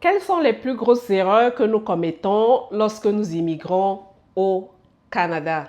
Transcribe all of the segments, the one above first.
Quelles sont les plus grosses erreurs que nous commettons lorsque nous immigrons au Canada?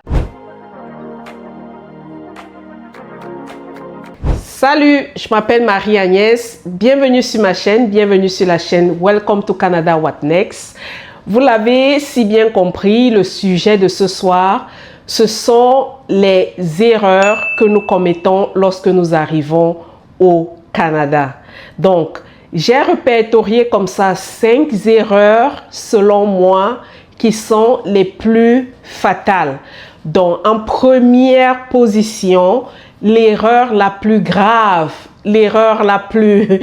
Salut, je m'appelle Marie-Agnès. Bienvenue sur ma chaîne, bienvenue sur la chaîne Welcome to Canada What Next. Vous l'avez si bien compris, le sujet de ce soir, ce sont les erreurs que nous commettons lorsque nous arrivons au Canada. Donc, j'ai répertorié comme ça 5 erreurs, selon moi, qui sont les plus fatales. Donc, en première position, l'erreur la plus grave, l'erreur la plus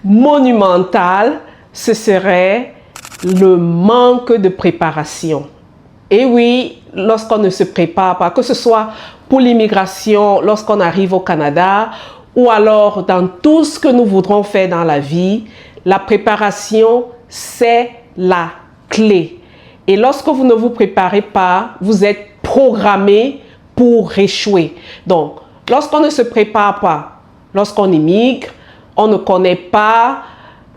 monumentale, ce serait le manque de préparation. Et oui, lorsqu'on ne se prépare pas, que ce soit pour l'immigration, lorsqu'on arrive au Canada, ou alors dans tout ce que nous voudrons faire dans la vie, la préparation, c'est la clé. Et lorsque vous ne vous préparez pas, vous êtes programmé pour échouer. Donc, lorsqu'on ne se prépare pas, lorsqu'on immigre, on ne connaît pas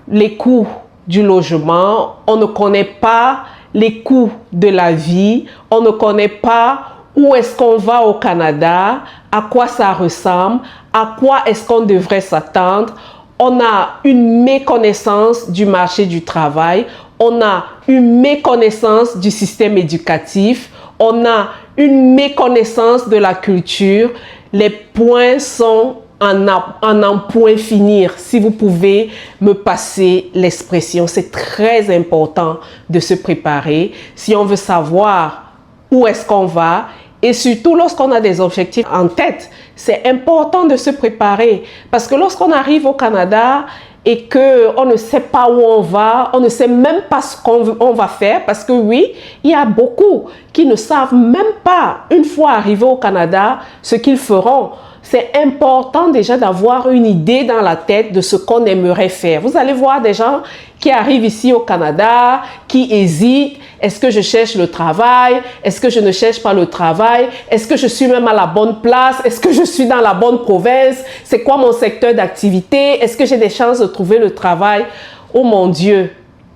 les coûts du logement, on ne connaît pas les coûts de la vie, on ne connaît pas où est-ce qu'on va au Canada, à quoi ça ressemble, à quoi est-ce qu'on devrait s'attendre. On a une méconnaissance du marché du travail, on a une méconnaissance du système éducatif, on a une méconnaissance de la culture. Les points sont en un point finir, si vous pouvez me passer l'expression. C'est très important de se préparer si on veut savoir où est-ce qu'on va. Et surtout, lorsqu'on a des objectifs en tête, c'est important de se préparer. Parce que lorsqu'on arrive au Canada et qu'on ne sait pas où on va, on ne sait même pas ce qu'on va faire. Parce que oui, il y a beaucoup qui ne savent même pas, une fois arrivés au Canada, ce qu'ils feront. C'est important déjà d'avoir une idée dans la tête de ce qu'on aimerait faire. Vous allez voir des gens qui arrivent ici au Canada, qui hésitent. Est-ce que je cherche le travail? Est-ce que je ne cherche pas le travail? Est-ce que je suis même à la bonne place? Est-ce que je suis dans la bonne province? C'est quoi mon secteur d'activité? Est-ce que j'ai des chances de trouver le travail? Oh mon Dieu,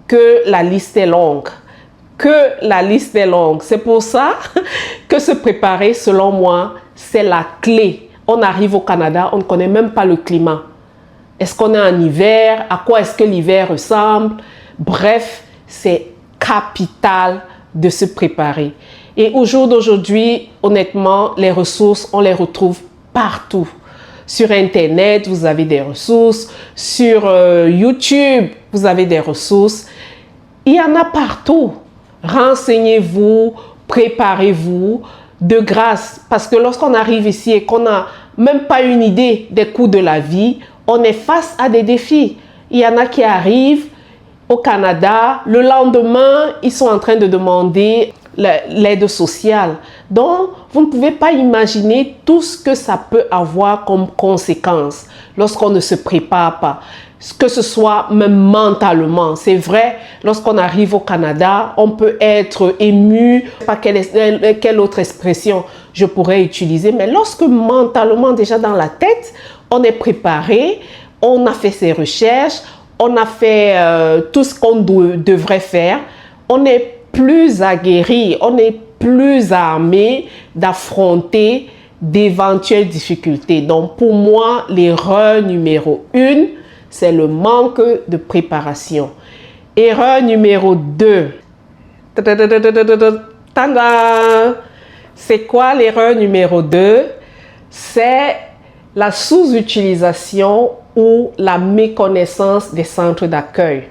que la liste est longue. Que la liste est longue. C'est pour ça que se préparer, selon moi, c'est la clé. On arrive au Canada, on ne connaît même pas le climat. Est-ce qu'on est en hiver? À quoi est-ce que l'hiver ressemble? Bref, c'est capital de se préparer. Et au jour d'aujourd'hui, honnêtement, les ressources, on les retrouve partout. Sur Internet, vous avez des ressources. Sur YouTube, vous avez des ressources. Il y en a partout. Renseignez-vous, préparez-vous. De grâce, parce que lorsqu'on arrive ici et qu'on n'a même pas une idée des coûts de la vie, on est face à des défis. Il y en a qui arrivent au Canada, le lendemain, ils sont en train de demander l'aide sociale. Donc, vous ne pouvez pas imaginer tout ce que ça peut avoir comme conséquence lorsqu'on ne se prépare pas. Que ce soit même mentalement. C'est vrai, lorsqu'on arrive au Canada, on peut être ému, pas quelle autre expression je pourrais utiliser, mais lorsque mentalement, déjà dans la tête, on est préparé, on a fait ses recherches, on a fait tout ce qu'on devrait faire, on est plus aguerri, on est plus armé d'affronter d'éventuelles difficultés. Donc pour moi, l'erreur numéro 1, c'est le manque de préparation. Erreur numéro 2. C'est quoi l'erreur numéro 2? C'est la sous-utilisation ou la méconnaissance des centres d'accueil.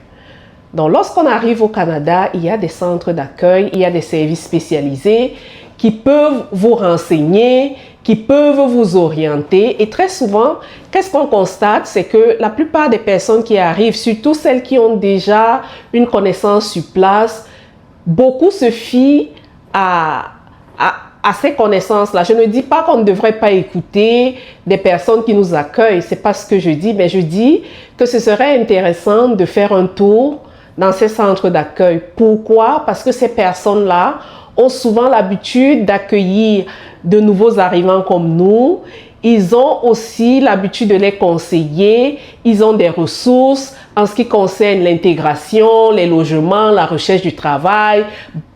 Donc, lorsqu'on arrive au Canada, il y a des centres d'accueil, il y a des services spécialisés qui peuvent vous renseigner, qui peuvent vous orienter. Et très souvent, qu'est-ce qu'on constate? C'est que la plupart des personnes qui arrivent, surtout celles qui ont déjà une connaissance sur place, beaucoup se fient à ces connaissances-là. Je ne dis pas qu'on ne devrait pas écouter des personnes qui nous accueillent. C'est pas ce que je dis, mais je dis que ce serait intéressant de faire un tour dans ces centres d'accueil. Pourquoi? Parce que ces personnes-là ont souvent l'habitude d'accueillir de nouveaux arrivants comme nous Ils ont aussi l'habitude de les conseiller. Ils ont des ressources en ce qui concerne l'intégration, les logements, la recherche du travail,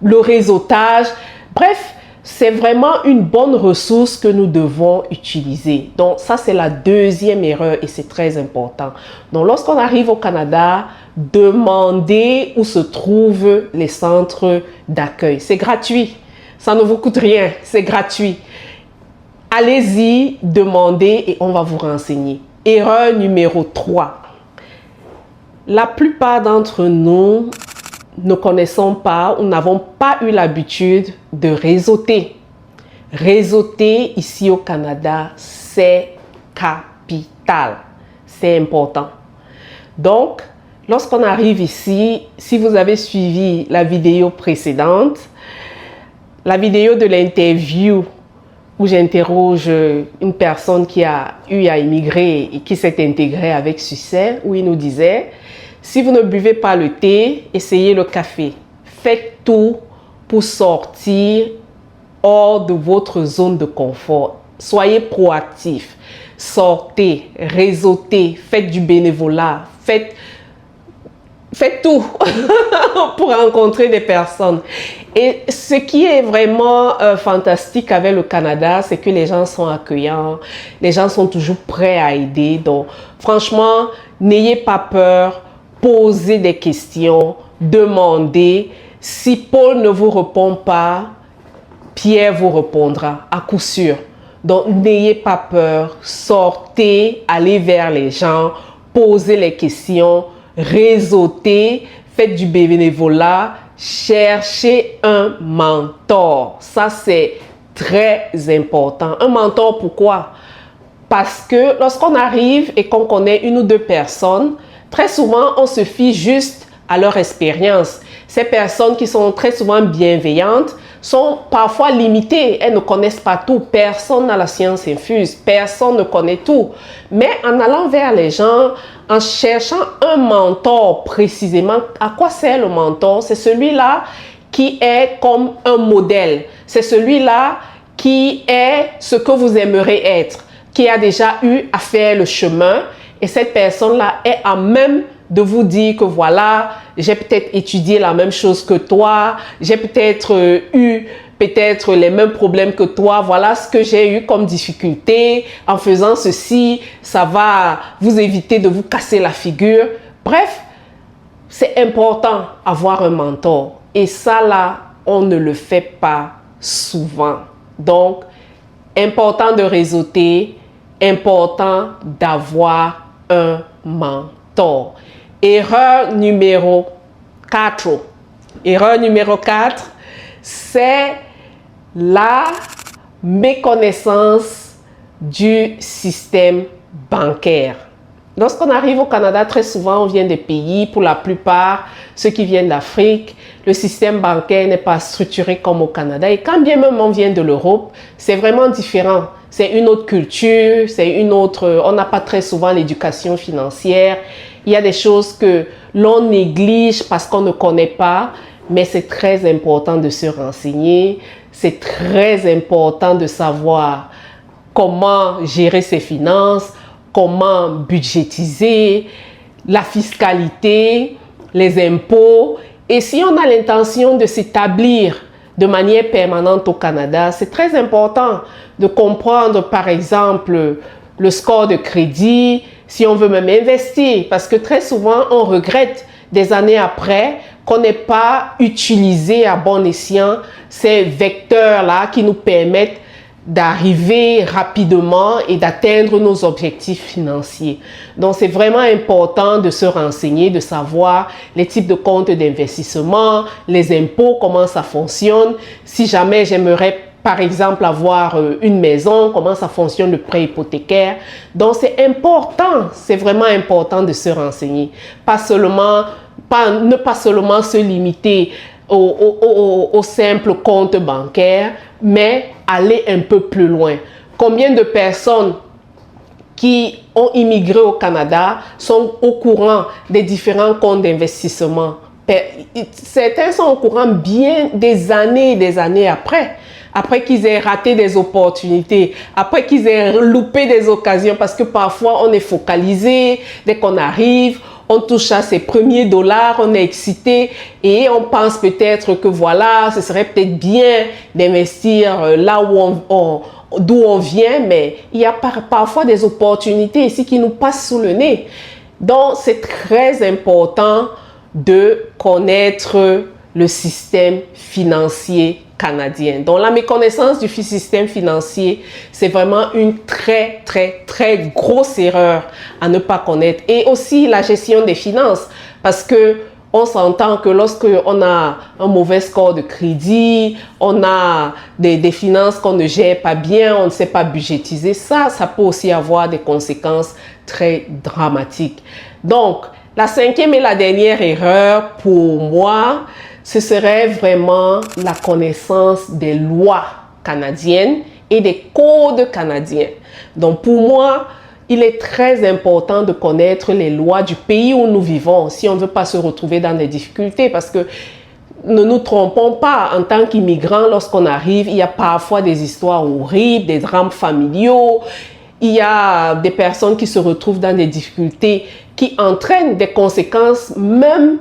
le réseautage. Bref, c'est vraiment une bonne ressource que nous devons utiliser. Donc ça, c'est la deuxième erreur et c'est très important. Donc lorsqu'on arrive au Canada, demandez où se trouvent les centres d'accueil. C'est gratuit. Ça ne vous coûte rien. C'est gratuit. Allez-y, demandez et on va vous renseigner. Erreur numéro 3. La plupart d'entre nous ne connaissons pas ou n'avons pas eu l'habitude de réseauter. Réseauter ici au Canada, c'est capital. C'est important. Donc, lorsqu'on arrive ici, si vous avez suivi la vidéo précédente, la vidéo de l'interview où j'interroge une personne qui a eu à immigrer et qui s'est intégrée avec succès, où il nous disait: si vous ne buvez pas le thé, essayez le café. Faites tout pour sortir hors de votre zone de confort. Soyez proactif. Sortez, réseautez, faites du bénévolat, faites tout pour rencontrer des personnes. Et ce qui est vraiment fantastique avec le Canada, c'est que les gens sont accueillants, les gens sont toujours prêts à aider. Donc, franchement, n'ayez pas peur, posez des questions, demandez. Si Paul ne vous répond pas, Pierre vous répondra à coup sûr. Donc, n'ayez pas peur, sortez, allez vers les gens, posez les questions, réseautez, faites du bénévolat, cherchez un mentor. Ça, c'est très important. Un mentor, pourquoi? Parce que lorsqu'on arrive et qu'on connaît une ou deux personnes, très souvent, on se fie juste à leur expérience. Ces personnes qui sont très souvent bienveillantes sont parfois limitées. Elles ne connaissent pas tout. Personne n'a la science infuse. Personne ne connaît tout. Mais en allant vers les gens, en cherchant un mentor précisément, à quoi sert le mentor? C'est celui-là qui est comme un modèle. C'est celui-là qui est ce que vous aimeriez être, qui a déjà eu à faire le chemin. Et cette personne-là est à même de vous dire que voilà, j'ai peut-être étudié la même chose que toi, j'ai peut-être eu les mêmes problèmes que toi, voilà ce que j'ai eu comme difficulté, en faisant ceci, ça va vous éviter de vous casser la figure. Bref, c'est important avoir un mentor et ça là, on ne le fait pas souvent. Donc, important de réseauter, important d'avoir un mentor. Erreur numéro 4. Erreur numéro 4, c'est la méconnaissance du système bancaire. Lorsqu'on arrive au Canada, très souvent, on vient des pays, pour la plupart, ceux qui viennent d'Afrique, le système bancaire n'est pas structuré comme au Canada. Et quand bien même on vient de l'Europe, c'est vraiment différent. C'est une autre culture, c'est une autre... On n'a pas très souvent l'éducation financière. Il y a des choses que l'on néglige parce qu'on ne connaît pas, mais c'est très important de se renseigner. C'est très important de savoir comment gérer ses finances, comment budgétiser, la fiscalité, les impôts. Et si on a l'intention de s'établir de manière permanente au Canada, c'est très important de comprendre, par exemple, le score de crédit, si on veut même investir, parce que très souvent, on regrette des années après qu'on n'ait pas utilisé à bon escient ces vecteurs-là qui nous permettent d'arriver rapidement et d'atteindre nos objectifs financiers. Donc, c'est vraiment important de se renseigner, de savoir les types de comptes d'investissement, les impôts, comment ça fonctionne. Si jamais j'aimerais, par exemple, avoir une maison, comment ça fonctionne le prêt hypothécaire. Donc, c'est important, c'est vraiment important de se renseigner. Ne pas seulement se limiter au simple compte bancaire, mais aller un peu plus loin. Combien de personnes qui ont immigré au Canada sont au courant des différents comptes d'investissement? Certains sont au courant bien des années et des années après. après qu'ils aient raté des opportunités, après qu'ils aient loupé des occasions, parce que parfois on est focalisé, dès qu'on arrive, on touche à ses premiers dollars, on est excité et on pense peut-être que voilà, ce serait peut-être bien d'investir là où d'où on vient, mais il y a parfois des opportunités ici qui nous passent sous le nez. Donc, c'est très important de connaître le système financier canadien. Donc, la méconnaissance du système financier, c'est vraiment une très grosse erreur à ne pas connaître. Et aussi la gestion des finances, parce que on s'entend que lorsqu'on a un mauvais score de crédit, on a des finances qu'on ne gère pas bien, on ne sait pas budgétiser, ça peut aussi avoir des conséquences très dramatiques. Donc, la cinquième et la dernière erreur pour moi, ce serait vraiment la connaissance des lois canadiennes et des codes canadiens. Donc, pour moi, il est très important de connaître les lois du pays où nous vivons si on ne veut pas se retrouver dans des difficultés, parce que ne nous trompons pas, en tant qu'immigrants, lorsqu'on arrive, il y a parfois des histoires horribles, des drames familiaux, il y a des personnes qui se retrouvent dans des difficultés qui entraînent des conséquences même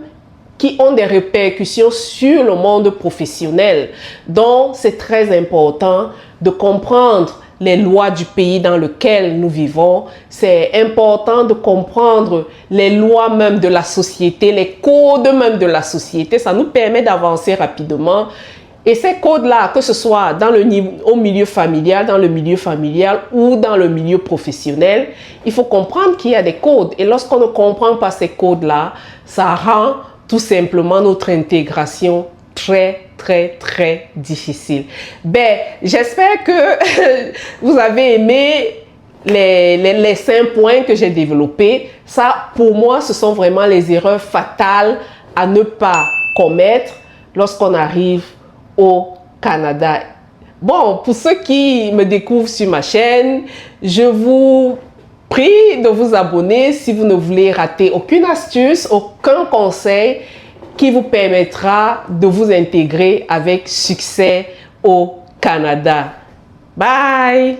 qui ont des répercussions sur le monde professionnel. Donc, c'est très important de comprendre les lois du pays dans lequel nous vivons. C'est important de comprendre les lois même de la société, les codes même de la société. Ça nous permet d'avancer rapidement. Et ces codes-là, que ce soit au milieu familial, dans le milieu familial ou dans le milieu professionnel, il faut comprendre qu'il y a des codes. Et lorsqu'on ne comprend pas ces codes-là, ça rend tout simplement notre intégration très difficile. Ben, j'espère que vous avez aimé les 5 points que j'ai développés. Ça, pour moi, ce sont vraiment les erreurs fatales à ne pas commettre lorsqu'on arrive au Canada. Bon, pour ceux qui me découvrent sur ma chaîne, je vous prie de vous abonner si vous ne voulez rater aucune astuce, aucun conseil qui vous permettra de vous intégrer avec succès au Canada. Bye!